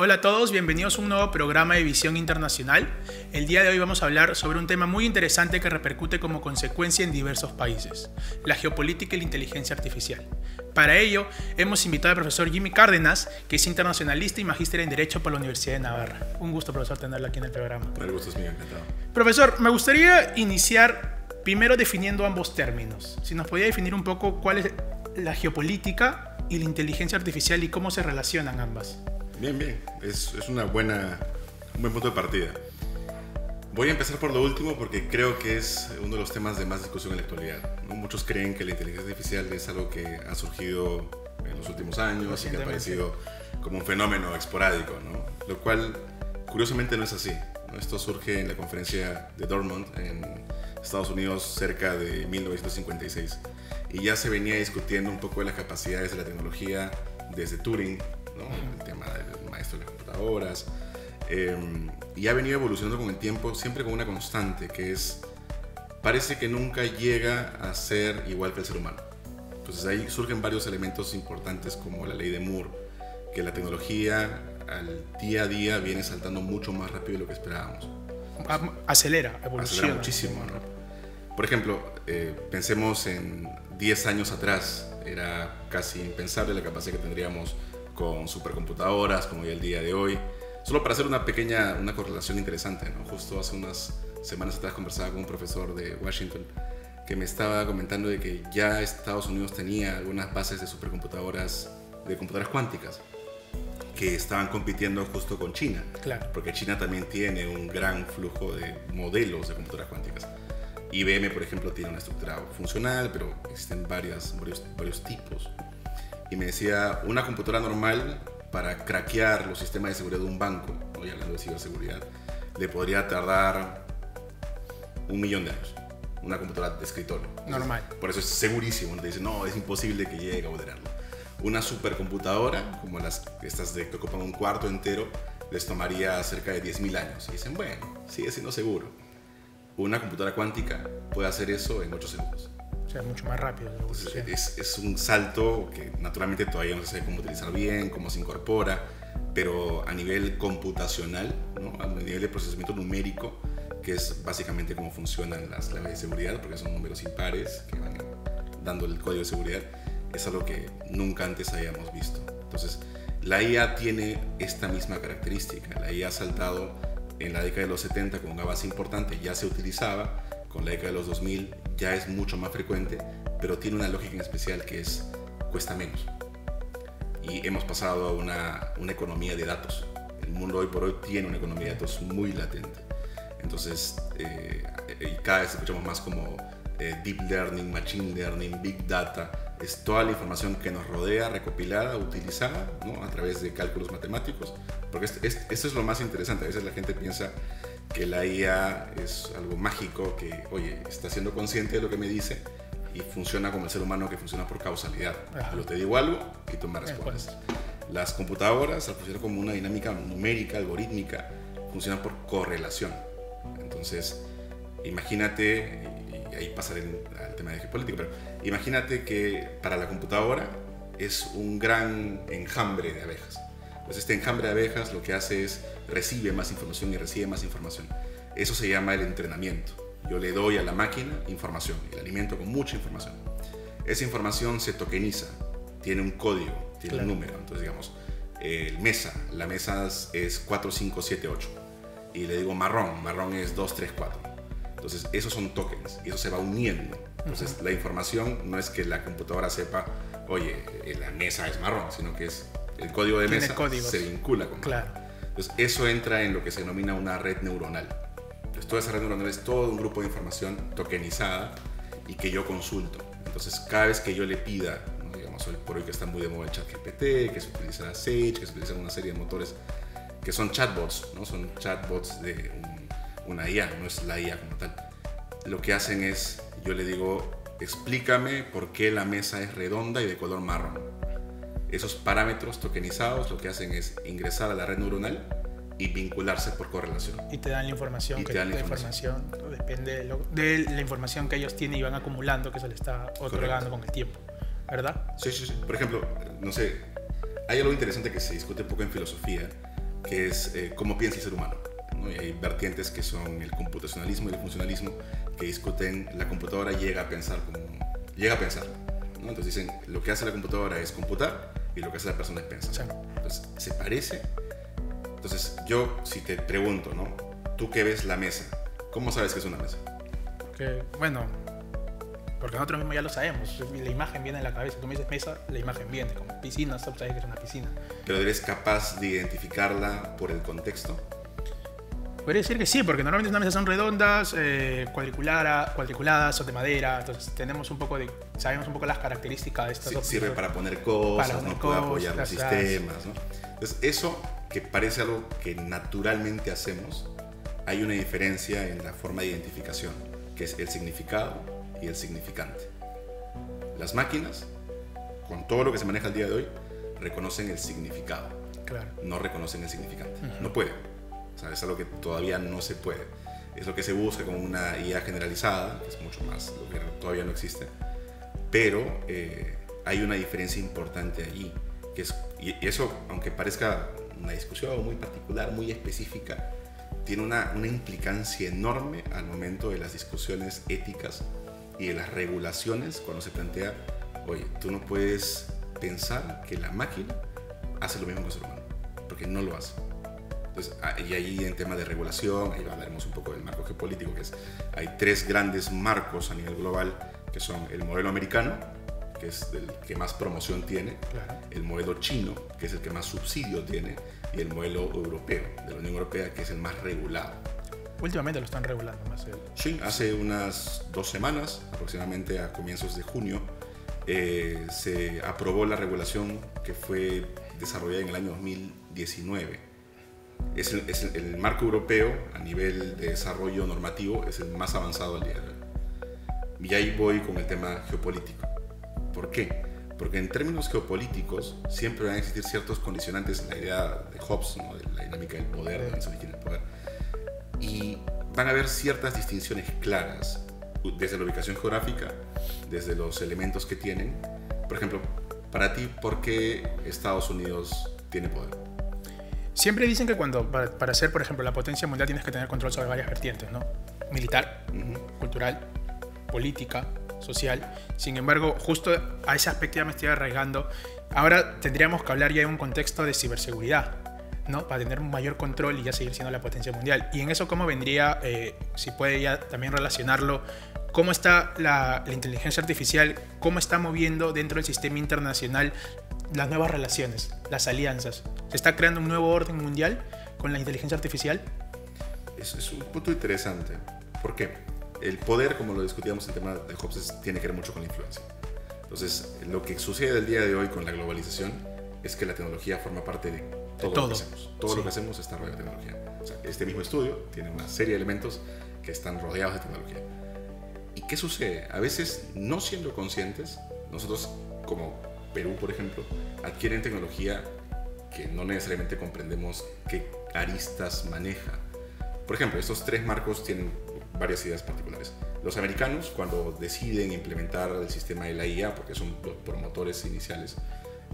Hola a todos, bienvenidos a un nuevo programa de Visión Internacional. El día de hoy vamos a hablar sobre un tema muy interesante que repercute como consecuencia en diversos países, la geopolítica y la inteligencia artificial. Para ello, hemos invitado al profesor Jimmy Cárdenas, que es internacionalista y magíster en Derecho por la Universidad de Navarra. Un gusto, profesor, tenerlo aquí en el programa. El gusto es mío, encantado. Profesor, me gustaría iniciar primero definiendo ambos términos. Si nos podía definir un poco cuál es la geopolítica y la inteligencia artificial y cómo se relacionan ambas. Bien. Es un buen punto de partida. Voy a empezar por lo último porque creo que es uno de los temas de más discusión en la actualidad, ¿no? Muchos creen que la inteligencia artificial es algo que ha surgido en los últimos años y que ha aparecido como un fenómeno esporádico, ¿no? Lo cual, curiosamente, no es así, ¿no? Esto surge en la conferencia de Dartmouth en Estados Unidos cerca de 1956 y ya se venía discutiendo un poco de las capacidades de la tecnología desde Turing, ¿no? El tema del maestro de las computadoras, y ha venido evolucionando con el tiempo, siempre con una constante, que es, parece que nunca llega a ser igual que el ser humano. Entonces ahí surgen varios elementos importantes como la ley de Moore, que la tecnología al día a día viene saltando mucho más rápido de lo que esperábamos. Acelera, evoluciona. Acelera muchísimo, ¿no? Por ejemplo, pensemos en 10 años atrás, era casi impensable la capacidad que tendríamos con supercomputadoras como hoy el día de hoy. Solo para hacer una correlación interesante, ¿no? Justo hace unas semanas atrás conversaba con un profesor de Washington que me estaba comentando de que ya Estados Unidos tenía algunas bases de supercomputadoras, de computadoras cuánticas, que estaban compitiendo justo con China. Claro. Porque China también tiene un gran flujo de modelos de computadoras cuánticas. IBM, por ejemplo, tiene una estructura funcional, pero existen varios tipos. Y me decía, una computadora normal para craquear los sistemas de seguridad de un banco, hoy hablando de ciberseguridad, le podría tardar 1.000.000 de años. Una computadora de escritorio. Normal. Por eso es segurísimo. Te dice, no, es imposible que llegue a moderarlo. Una supercomputadora, como estas que ocupan un cuarto entero, les tomaría cerca de 10.000 años. Y dicen, bueno, sigue siendo seguro. Una computadora cuántica puede hacer eso en 8 segundos. O sea, mucho más rápido. Entonces, es un salto que naturalmente todavía no se sabe cómo utilizar bien, cómo se incorpora, pero a nivel computacional, ¿no? A nivel de procesamiento numérico, que es básicamente cómo funcionan las claves de seguridad, porque son números impares que van dando el código de seguridad, es algo que nunca antes habíamos visto. Entonces, la IA tiene esta misma característica. La IA ha saltado en la década de los 70 con una base importante, ya se utilizaba. Con la década de los 2000 ya es mucho más frecuente, pero tiene una lógica en especial que es cuesta menos. Y hemos pasado a una economía de datos. El mundo hoy por hoy tiene una economía de datos muy latente. Entonces, cada vez escuchamos más como Deep Learning, Machine Learning, Big Data. Es toda la información que nos rodea, recopilada, utilizada, ¿no? A través de cálculos matemáticos. Porque esto es lo más interesante. A veces la gente piensa que la IA es algo mágico, que, oye, está siendo consciente de lo que me dice y funciona como el ser humano, que funciona por causalidad. Yo te digo algo y tú me respondes. Las computadoras, al funcionar como una dinámica numérica, algorítmica, funcionan por correlación. Entonces, imagínate, y ahí pasaré al tema de geopolítica, pero imagínate que para la computadora es un gran enjambre de abejas. Pues este enjambre de abejas lo que hace es recibe más información y recibe más información. Eso se llama el entrenamiento. Yo le doy a la máquina información y la alimento con mucha información. Esa información se tokeniza, tiene un código, tiene un número. Entonces, digamos, la mesa es 4, 5, 7, 8. Y le digo marrón es 2, 3, 4. Entonces, esos son tokens y eso se va uniendo. Entonces, la información no es que la computadora sepa, oye, la mesa es marrón, sino que es el código de mesa se vincula con Entonces, eso entra en lo que se denomina una red neuronal. Entonces, toda esa red neuronal es todo un grupo de información tokenizada y que yo consulto. Entonces, cada vez que yo le pida, ¿no? Digamos, hoy por hoy que está muy de moda el ChatGPT, que se utiliza Sage, que se utilizan una serie de motores que son chatbots, ¿no? Son chatbots de una IA, no es la IA como tal. Lo que hacen es, yo le digo, explícame por qué la mesa es redonda y de color marrón. Esos parámetros tokenizados lo que hacen es ingresar a la red neuronal y vincularse por correlación. Y te dan la información. Depende de la información que ellos tienen y van acumulando, que se les está otorgando con el tiempo, ¿verdad? Sí. Por ejemplo, no sé, hay algo interesante que se discute un poco en filosofía, que es cómo piensa el ser humano, ¿no? Y hay vertientes que son el computacionalismo y el funcionalismo, que discuten la computadora llega a pensar, ¿no? Entonces dicen, lo que hace la computadora es computar y lo que hace la persona es pensar. Sí. Entonces, ¿se parece? Entonces, yo si te pregunto, ¿no? Tú que ves la mesa, ¿cómo sabes que es una mesa? Bueno, porque nosotros mismos ya lo sabemos, la imagen viene en la cabeza. Tú me dices mesa, la imagen viene, como piscina, tú sabes que es una piscina. ¿Pero eres capaz de identificarla por el contexto? Podría decir que sí, porque normalmente unas mesas son redondas, cuadriculadas o de madera, entonces sabemos un poco las características de estas Sí, dos. sirve para poner cosas, ¿no? Puede apoyar los sistemas, ¿no? Entonces, eso que parece algo que naturalmente hacemos, hay una diferencia en la forma de identificación, que es el significado y el significante. Las máquinas, con todo lo que se maneja el día de hoy, reconocen el significado, Claro. no reconocen el significante. No pueden. O sea, es algo que todavía no se puede. Es lo que se busca con una IA generalizada, que es mucho más, lo que todavía no existe. Pero hay una diferencia importante allí. Y eso, aunque parezca una discusión muy particular, muy específica, tiene una implicancia enorme al momento de las discusiones éticas y de las regulaciones cuando se plantea, oye, tú no puedes pensar que la máquina hace lo mismo que el ser humano, porque no lo hace. Entonces, y ahí en tema de regulación, ahí hablaremos un poco del marco geopolítico, hay tres grandes marcos a nivel global, que son el modelo americano, que es el que más promoción tiene, Claro. el modelo chino, que es el que más subsidio tiene, y el modelo europeo, de la Unión Europea, que es el más regulado. Últimamente lo están regulando más. Sí, hace unas 2 semanas, aproximadamente a comienzos de junio, se aprobó la regulación que fue desarrollada en el año 2019. Es el marco europeo a nivel de desarrollo normativo, es el más avanzado al día de hoy. Y ahí voy con el tema geopolítico. ¿Por qué? Porque en términos geopolíticos siempre van a existir ciertos condicionantes, la idea de Hobbes, ¿no? De la dinámica del poder, de dónde se origina el poder. Y van a haber ciertas distinciones claras, desde la ubicación geográfica, desde los elementos que tienen. Por ejemplo, para ti, ¿por qué Estados Unidos tiene poder? Siempre dicen que para ser, por ejemplo, la potencia mundial tienes que tener control sobre varias vertientes, ¿no? Militar, cultural, política, social. Sin embargo, justo a ese aspecto ya me estoy arraigando. Ahora tendríamos que hablar ya en un contexto de ciberseguridad, ¿no? Para tener un mayor control y ya seguir siendo la potencia mundial. Y en eso, ¿cómo vendría, si puede ya también relacionarlo, cómo está la inteligencia artificial, cómo está moviendo dentro del sistema internacional las nuevas relaciones, las alianzas? ¿Se está creando un nuevo orden mundial con la inteligencia artificial? Es un punto interesante. ¿Por qué? El poder, como lo discutíamos en el tema de Hobbes, tiene que ver mucho con la influencia. Entonces, lo que sucede el día de hoy con la globalización es que la tecnología forma parte de todo. Lo que hacemos. Todo lo que hacemos está rodeado de tecnología. O sea, este mismo estudio tiene una serie de elementos que están rodeados de tecnología. ¿Y qué sucede? A veces, no siendo conscientes, nosotros como Perú, por ejemplo, adquieren tecnología que no necesariamente comprendemos qué aristas maneja. Por ejemplo, estos 3 marcos tienen varias ideas particulares. Los americanos, cuando deciden implementar el sistema de la IA, porque son los promotores iniciales,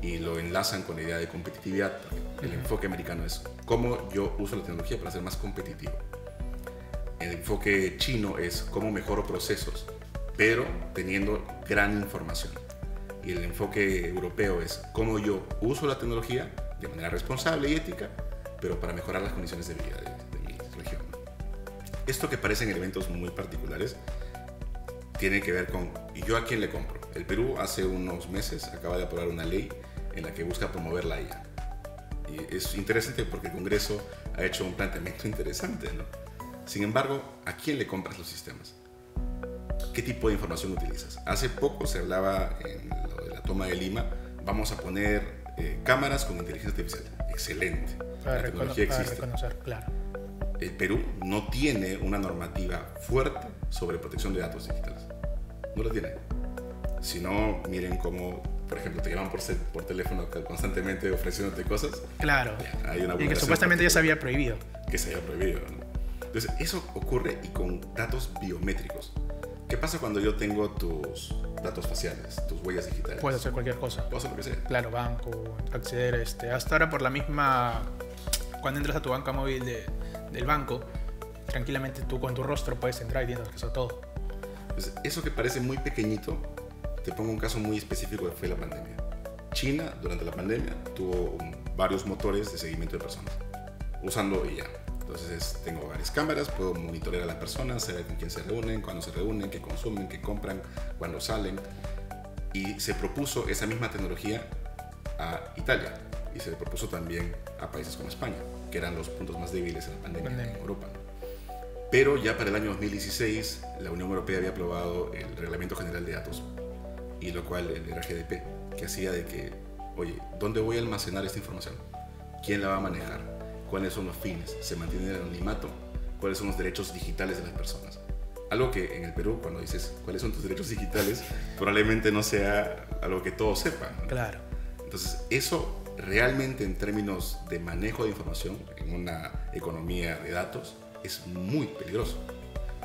y lo enlazan con la idea de competitividad, el enfoque americano es cómo yo uso la tecnología para ser más competitivo. El enfoque chino es cómo mejoro procesos, pero teniendo gran información. Y el enfoque europeo es cómo yo uso la tecnología de manera responsable y ética, pero para mejorar las condiciones de vida de mi región. Esto que parecen elementos muy particulares tiene que ver con ¿y yo a quién le compro? El Perú hace unos meses acaba de aprobar una ley en la que busca promover la IA. Y es interesante porque el Congreso ha hecho un planteamiento interesante, ¿no? Sin embargo, ¿a quién le compras los sistemas? ¿Qué tipo de información utilizas? Hace poco se hablaba en lo de la toma de Lima, vamos a poner cámaras con inteligencia artificial. Excelente. Para la tecnología existe. reconocer, claro. El Perú no tiene una normativa fuerte sobre protección de datos digitales. No la tiene. Si no, miren cómo, por ejemplo, te llaman por teléfono constantemente ofreciéndote cosas. Claro. Hay una y que supuestamente ya se había prohibido. Que se había prohibido, ¿no? Entonces, eso ocurre y con datos biométricos. ¿Qué pasa cuando yo tengo tus datos faciales, tus huellas digitales? Puedes hacer cualquier cosa. Puedo hacer lo que sea. Claro, banco, acceder, hasta ahora por la misma cuando entras a tu banca móvil del banco, tranquilamente tú con tu rostro puedes entrar y tienes acceso a todo. Pues eso que parece muy pequeñito, te pongo un caso muy específico que fue la pandemia. China, durante la pandemia, tuvo varios motores de seguimiento de personas, usando IA. Entonces, tengo varias cámaras, puedo monitorear a las personas, saber con quién se reúnen, cuándo se reúnen, qué consumen, qué compran, cuándo salen. Y se propuso esa misma tecnología a Italia y se le propuso también a países como España, que eran los puntos más débiles en la pandemia en Europa. Pero ya para el año 2016, la Unión Europea había aprobado el Reglamento General de Datos, y lo cual era GDP, que hacía de que, oye, ¿dónde voy a almacenar esta información? ¿Quién la va a manejar? ¿Cuáles son los fines? ¿Se mantiene el anonimato? ¿Cuáles son los derechos digitales de las personas? Algo que en el Perú, cuando dices cuáles son tus derechos digitales, probablemente no sea algo que todos sepan, ¿no? Claro. Entonces, eso realmente en términos de manejo de información en una economía de datos es muy peligroso.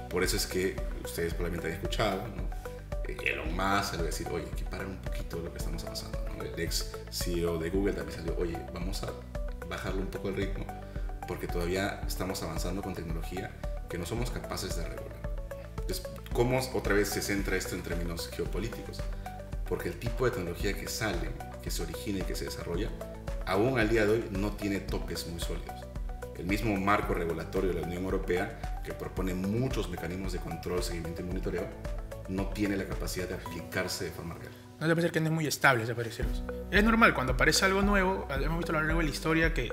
Por eso es que ustedes probablemente han escuchado, ¿no? Elon Musk salió a decir, oye, hay que parar un poquito lo que estamos avanzando, ¿no? El ex CEO de Google también salió, oye, vamos a bajarle un poco el ritmo porque todavía estamos avanzando con tecnología que no somos capaces de regular. Entonces, ¿cómo otra vez se centra esto en términos geopolíticos? Porque el tipo de tecnología que sale, que se origina y que se desarrolla, aún al día de hoy no tiene topes muy sólidos. El mismo marco regulatorio de la Unión Europea, que propone muchos mecanismos de control, seguimiento y monitoreo, no tiene la capacidad de aplicarse de forma real. No te parece que no es muy estable ese pareceros. Es normal, cuando aparece algo nuevo, hemos visto a lo largo de la historia que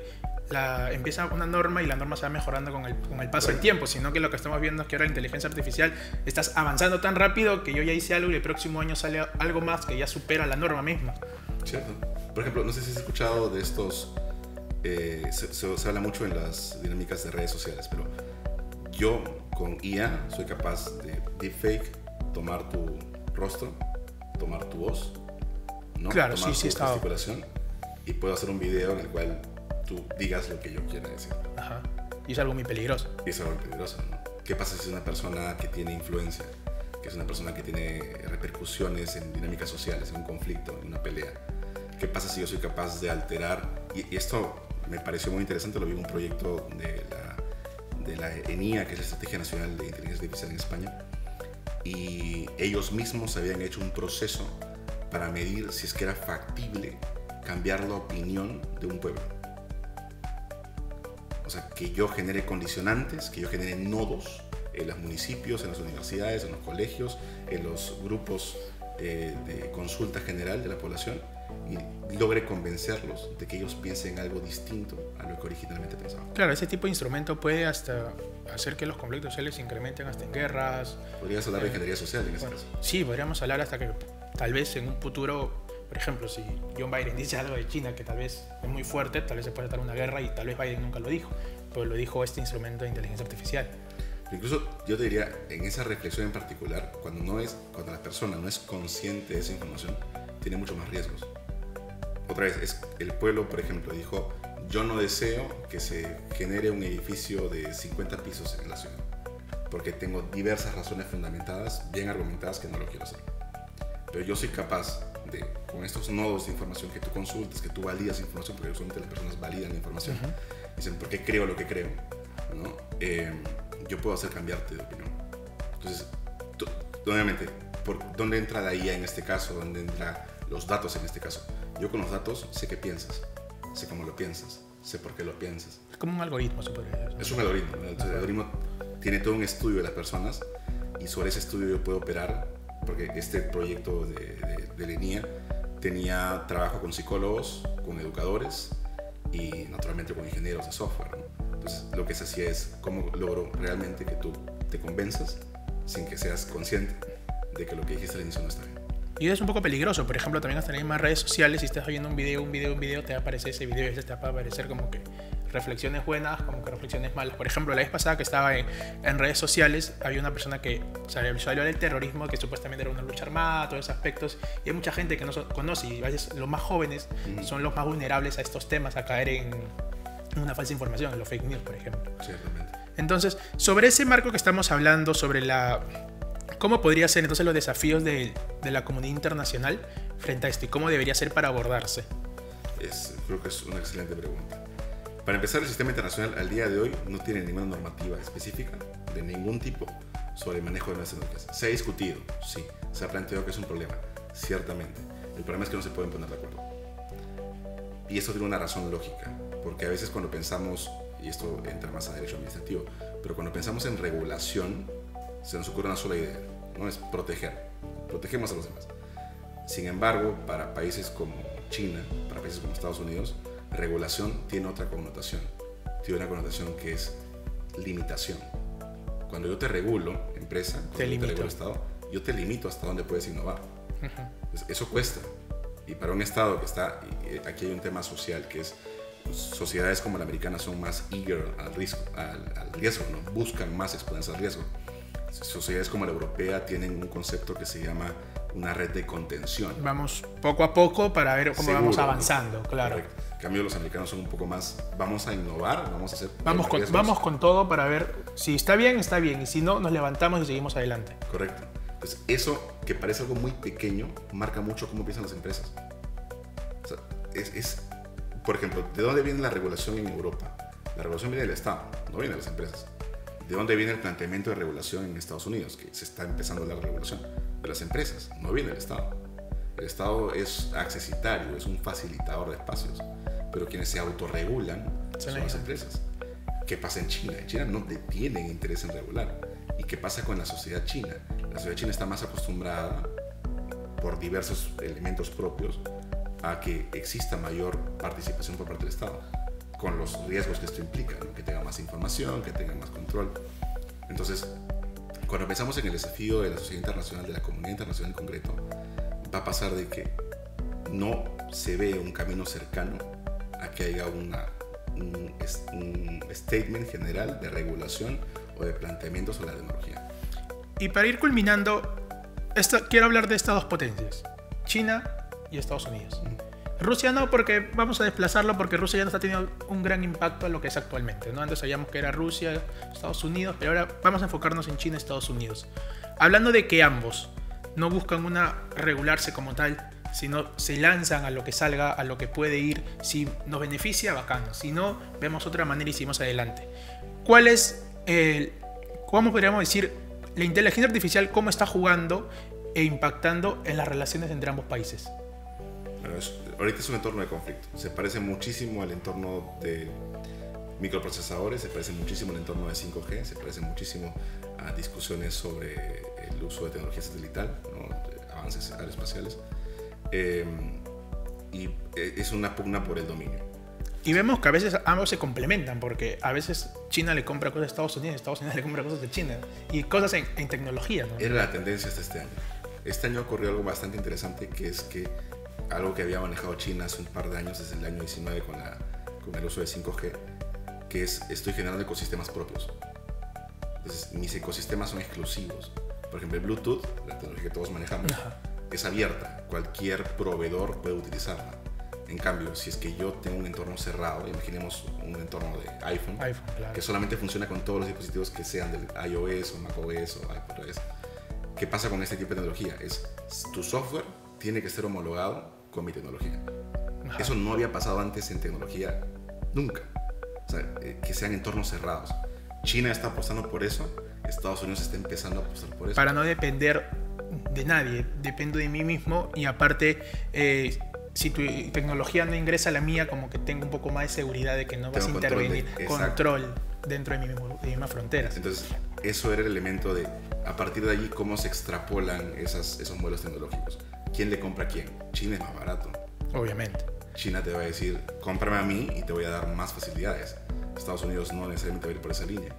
empieza una norma y la norma se va mejorando con el paso del tiempo, sino que lo que estamos viendo es que ahora la inteligencia artificial estás avanzando tan rápido que yo ya hice algo y el próximo año sale algo más que ya supera la norma misma. Cierto. Por ejemplo, no sé si has escuchado de estos, se habla mucho en las dinámicas de redes sociales, pero yo con IA soy capaz de deepfake, tomar tu rostro, tomar tu voz, ¿no? Claro, tomar sí, tu gesticulación, y puedo hacer un video en el cual tú digas lo que yo quiera decir. Ajá. Y es algo muy peligroso. Y es algo muy peligroso, ¿no? ¿Qué pasa si es una persona que tiene influencia, que es una persona que tiene repercusiones en dinámicas sociales, en un conflicto, en una pelea? ¿Qué pasa si yo soy capaz de alterar? Y esto me pareció muy interesante, lo vi en un proyecto de la ENIA, que es la Estrategia Nacional de Inteligencia Artificial en España, y ellos mismos habían hecho un proceso para medir si es que era factible cambiar la opinión de un pueblo. O sea, que yo genere condicionantes, que yo genere nodos en los municipios, en las universidades, en los colegios, en los grupos de consulta general de la población, y logre convencerlos de que ellos piensen algo distinto a lo que originalmente pensaban. Claro, ese tipo de instrumento puede hasta hacer que los conflictos sociales se incrementen hasta en guerras. Podrías hablar de ingeniería social en ese caso. Sí, podríamos hablar hasta que tal vez en un futuro, por ejemplo, si John Biden dice algo de China que tal vez es muy fuerte, tal vez se puede tratar una guerra, y tal vez Biden nunca lo dijo, pero lo dijo este instrumento de inteligencia artificial. Incluso yo te diría, en esa reflexión en particular, cuando la persona no es consciente de esa información, tiene mucho más riesgos. Otra vez, el pueblo, por ejemplo, dijo, yo no deseo que se genere un edificio de 50 pisos en la ciudad, porque tengo diversas razones fundamentadas, bien argumentadas, que no lo quiero hacer. Pero yo soy capaz de, con estos nodos de información que tú consultas, que tú validas información, porque usualmente las personas validan la información, dicen, ¿por qué creo lo que creo? ¿No? Yo puedo hacer cambiarte de opinión. Entonces, obviamente, ¿dónde entra la IA en este caso? ¿Dónde entran los datos en este caso? Yo con los datos sé qué piensas, sé cómo lo piensas, sé por qué lo piensas. Es como un algoritmo, se podría decir. Es un algoritmo. El algoritmo tiene todo un estudio de las personas, y sobre ese estudio yo puedo operar, porque este proyecto de la ENIA tenía trabajo con psicólogos, con educadores y naturalmente con ingenieros de software, ¿no? Entonces lo que se hacía es cómo logro realmente que tú te convenzas sin que seas consciente de que lo que dijiste al inicio no está bien. Y es un poco peligroso, por ejemplo, también hasta en las mismas redes sociales, si estás viendo un video, te va a aparecer ese video, y a veces te va a aparecer como que reflexiones buenas, como que reflexiones malas. Por ejemplo, la vez pasada que estaba en redes sociales, había una persona que salió del terrorismo, que supuestamente era una lucha armada, todos esos aspectos, y hay mucha gente que no conoce, y a veces los más jóvenes son los más vulnerables a estos temas, a caer en una falsa información, en los fake news, por ejemplo. Ciertamente. Entonces, sobre ese marco que estamos hablando, sobre ¿cómo podría ser entonces los desafíos de la comunidad internacional frente a esto, y cómo debería ser para abordarse? Creo que es una excelente pregunta. Para empezar, el sistema internacional al día de hoy no tiene ninguna normativa específica de ningún tipo sobre el manejo de nuevas tecnologías. Se ha discutido, sí, se ha planteado que es un problema, ciertamente. El problema es que no se pueden poner de acuerdo. Y esto tiene una razón lógica, porque a veces cuando pensamos, y esto entra más a derecho administrativo, pero cuando pensamos en regulación, se nos ocurre una sola idea, ¿no? Es proteger. Protegemos a los demás. Sin embargo, para países como China, para países como Estados Unidos, regulación tiene otra connotación. Tiene una connotación que es limitación. Cuando yo te regulo, empresa, cuando yo te regulo Estado, yo te limito hasta dónde puedes innovar. Pues eso cuesta. Y para un Estado que está, aquí hay un tema social que es, sociedades como la americana son más eager al riesgo, ¿no? Buscan más exponerse al riesgo. Sociedades como la europea tienen un concepto que se llama una red de contención. Vamos poco a poco para ver cómo vamos avanzando, ¿no? Claro. Correcto. En cambio, los americanos son un poco más, vamos a innovar, vamos a hacer... Vamos con todo para ver si está bien, y si no, nos levantamos y seguimos adelante. Correcto. Entonces, eso que parece algo muy pequeño, marca mucho cómo piensan las empresas. O sea, por ejemplo, ¿de dónde viene la regulación en Europa? La regulación viene del Estado, no viene de las empresas. ¿De dónde viene el planteamiento de regulación en Estados Unidos? Que se está empezando la regulación de las empresas, no viene del Estado. El Estado es accesitario, es un facilitador de espacios, pero quienes se autorregulan son las empresas. ¿Qué pasa en China? En China no tienen interés en regular. ¿Y qué pasa con la sociedad china? La sociedad china está más acostumbrada, por diversos elementos propios, a que exista mayor participación por parte del Estado, con los riesgos que esto implica, ¿no? Que tenga más información, que tenga más control. Entonces, cuando pensamos en el desafío de la sociedad internacional, de la comunidad internacional en concreto, va a pasar de que no se ve un camino cercano a que haya un statement general de regulación o de planteamiento sobre la tecnología. Y para ir culminando, quiero hablar de estas dos potencias, China y Estados Unidos. Rusia no, porque vamos a desplazarlo porque Rusia ya no está teniendo un gran impacto en lo que es actualmente, ¿no? Antes sabíamos que era Rusia, Estados Unidos, pero ahora vamos a enfocarnos en China y Estados Unidos. Hablando de que ambos no buscan regularse como tal, sino se lanzan a lo que salga, a lo que puede ir. Si nos beneficia, bacán. Si no, vemos otra manera y seguimos adelante. ¿Cuál es, cómo podríamos decir, la inteligencia artificial, cómo está jugando e impactando en las relaciones entre ambos países? Bueno, ahorita es un entorno de conflicto. Se parece muchísimo al entorno de microprocesadores, se parece muchísimo al entorno de 5G, se parece muchísimo a discusiones sobre el uso de tecnología satelital, ¿no? Avances aeroespaciales. Y es una pugna por el dominio. Y vemos que a veces ambos se complementan, porque a veces China le compra cosas a Estados Unidos, Estados Unidos le compra cosas de China, y cosas en tecnología, ¿no? Era la tendencia hasta este año. Este año ocurrió algo bastante interesante, que es que algo que había manejado China hace un par de años, desde el año 19 con el uso de 5G, que es, estoy generando ecosistemas propios. Entonces, mis ecosistemas son exclusivos. Por ejemplo, el Bluetooth, la tecnología que todos manejamos, es abierta. Cualquier proveedor puede utilizarla. En cambio, si es que yo tengo un entorno cerrado, imaginemos un entorno de iPhone, claro, que solamente funciona con todos los dispositivos que sean del iOS o macOS o iPadOS. ¿Qué pasa con este tipo de tecnología? Tu software tiene que ser homologado con mi tecnología. Eso no había pasado antes en tecnología nunca. O sea, que sean entornos cerrados. China está apostando por eso, Estados Unidos está empezando a apostar por eso. Para no depender de nadie, dependo de mí mismo, y aparte, si tu tecnología no ingresa a la mía, como que tengo un poco más de seguridad de que no vas a intervenir, control dentro de mi misma frontera. Entonces, eso era el elemento de, a partir de allí, cómo se extrapolan esos modelos tecnológicos. ¿Quién le compra a quién? China es más barato. Obviamente. China te va a decir, cómprame a mí y te voy a dar más facilidades. Estados Unidos no necesariamente va a ir por esa línea.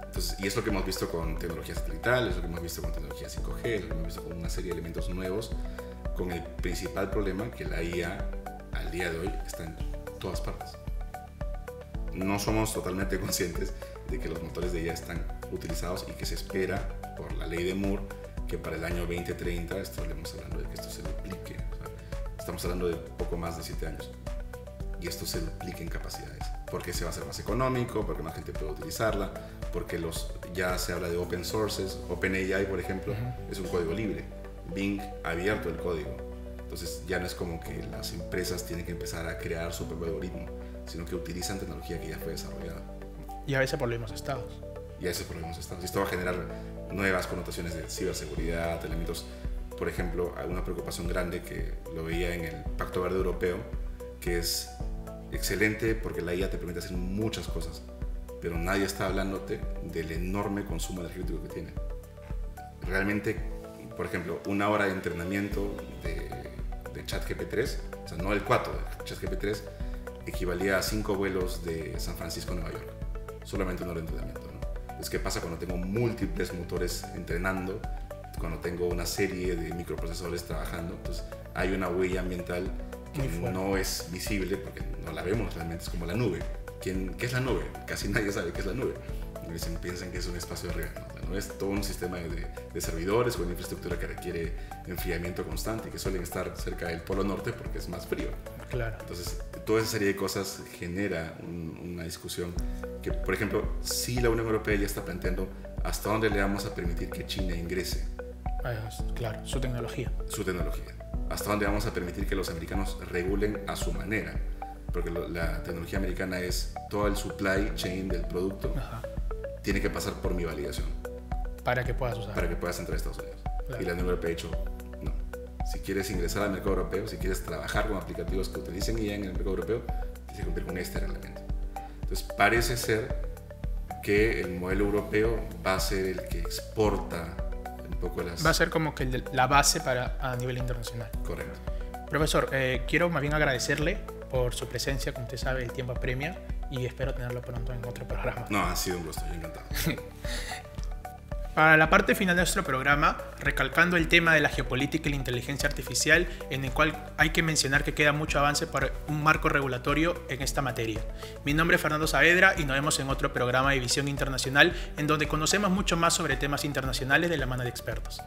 Entonces, y es lo que hemos visto con tecnología satelital, es lo que hemos visto con tecnología 5G, es lo que hemos visto con una serie de elementos nuevos, con el principal problema que la IA al día de hoy está en todas partes. No somos totalmente conscientes de que los motores de IA están utilizados y que se espera por la ley de Moore que para el año 2030 estaremos hablando de que esto se duplique. O sea, estamos hablando de poco más de 7 años y esto se duplique en capacidades, porque se va a hacer más económico, porque más gente puede utilizarla, porque ya se habla de open sources. OpenAI, por ejemplo, es un código libre. Bing ha abierto el código. Entonces ya no es como que las empresas tienen que empezar a crear su propio algoritmo, sino que utilizan tecnología que ya fue desarrollada. Y a veces por los mismos estados. Y a veces por los mismos estados. Y esto va a generar nuevas connotaciones de ciberseguridad, elementos, por ejemplo, alguna preocupación grande que lo veía en el Pacto Verde Europeo, que es excelente porque la IA te permite hacer muchas cosas, pero nadie está hablándote del enorme consumo energético que tiene. Realmente, por ejemplo, una hora de entrenamiento de ChatGPT-3, o sea, no el 4, de ChatGPT-3, equivalía a 5 vuelos de San Francisco a Nueva York. Solamente una hora de entrenamiento, ¿no? Entonces, ¿qué pasa cuando tengo múltiples motores entrenando? Cuando tengo una serie de microprocesadores trabajando, entonces hay una huella ambiental que no es visible porque no la vemos realmente, es como la nube. ¿Qué es la nube? Casi nadie sabe qué es la nube. Piensan que es un espacio real, ¿no? La nube es todo un sistema de servidores con una infraestructura que requiere enfriamiento constante y que suelen estar cerca del Polo Norte porque es más frío. Claro. Entonces, toda esa serie de cosas genera una discusión que, por ejemplo, sí la Unión Europea ya está planteando hasta dónde le vamos a permitir que China ingrese. Claro, su tecnología. Su tecnología. Hasta dónde vamos a permitir que los americanos regulen a su manera. Porque la tecnología americana es todo el supply chain del producto. Ajá. Tiene que pasar por mi validación. Para que puedas usar. Para que puedas entrar a Estados Unidos. Claro. Y la Unión Europea ha dicho, no. Si quieres ingresar al mercado europeo, si quieres trabajar con aplicativos que utilicen IA en el mercado europeo, tienes que cumplir con este reglamento. Entonces, parece ser que el modelo europeo va a ser el que exporta un poco las... Va a ser como que la base a nivel internacional. Correcto. Profesor, quiero más bien agradecerle por su presencia. Como usted sabe, el tiempo apremia y espero tenerlo pronto en otro programa. No, ha sido un gusto, yo encantado. Para la parte final de nuestro programa, recalcando el tema de la geopolítica y la inteligencia artificial, en el cual hay que mencionar que queda mucho avance para un marco regulatorio en esta materia. Mi nombre es Fernando Saavedra y nos vemos en otro programa de Visión Internacional, en donde conocemos mucho más sobre temas internacionales de la mano de expertos.